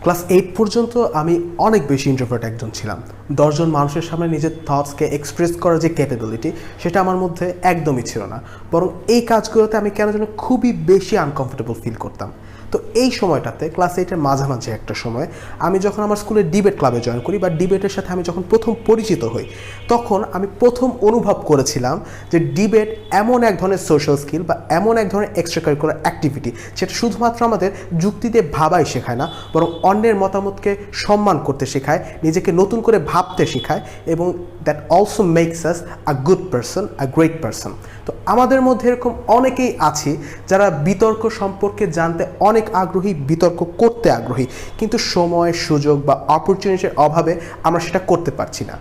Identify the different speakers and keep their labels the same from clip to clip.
Speaker 1: Class 8 পর্যন্ত আমি অনেক বেশি ইন্ট্রোভার্ট একজন ছিলাম। 10 জন মানুষের সামনে নিজের থটসকে এক্সপ্রেস করার যে ক্যাপাবিলিটি সেটা আমার মধ্যে একদমই ছিল না, বরং এই কাজগুলোতে আমি কেন যেন খুবই বেশি আনকমফোর্টেবল ফিল করতাম। তো এই সময়টাতে ক্লাস 8-এর মাঝামাঝি একটা সময় আমি যখন আমার স্কুলের ডিবেট ক্লাবে জয়েন করি বা ডিবেটের সাথে আমি যখন প্রথম পরিচিত হই, তখন আমি প্রথম অনুভব করেছিলাম যে ডিবেট এমন এক ধরনের সোশ্যাল স্কিল বা এমন এক ধরনের এক্সট্রা কারিকুলার অ্যাক্টিভিটি যেটা শুধুমাত্র আমাদের যুক্তি দিয়ে ভাবাই শেখায় না, বরং অন্যের মতামতকে সম্মান করতে শেখায়, নিজেকে নতুন করে ভাবতে শেখায়, এবং that also makes us a good person, a great person. তো আমাদের মধ্যে এরকম অনেকেই আছি যারা বিতর্ক সম্পর্কে জানতে অনেক আগ্রহী, বিতর্ক করতে আগ্রহী, কিন্তু সময়, সুযোগ বা অপরচুনিটির অভাবে আমরা সেটা করতে পারছি না।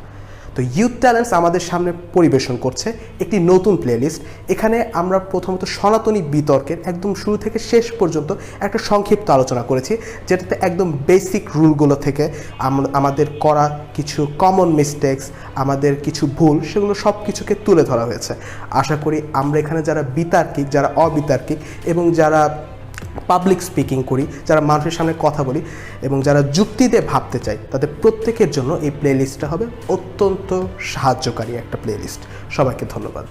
Speaker 1: তো ইউথ ট্যালেন্টস আমাদের সামনে পরিবেশন করছে একটি নতুন প্লেলিস্ট। এখানে আমরা প্রথমত সনাতনী বিতর্কের একদম শুরু থেকে শেষ পর্যন্ত একটা সংক্ষিপ্ত আলোচনা করেছি, যেটাতে একদম বেসিক রুলগুলো থেকে আমাদের করা কিছু কমন মিস্টেক্স, আমাদের কিছু ভুল, সেগুলো সব কিছুকে তুলে ধরা হয়েছে। আশা করি আমরা এখানে যারা বিতার্কিক, যারা অবিতার্কিক এবং যারা পাবলিক স্পিকিং করি, যারা মানুষের সামনে কথা বলি এবং যারা যুক্তিতে ভাবতে চাই, তাদের প্রত্যেকের জন্য এই প্লেলিস্টটা হবে অত্যন্ত সাহায্যকারী একটা প্লেলিস্ট। সবাইকে ধন্যবাদ।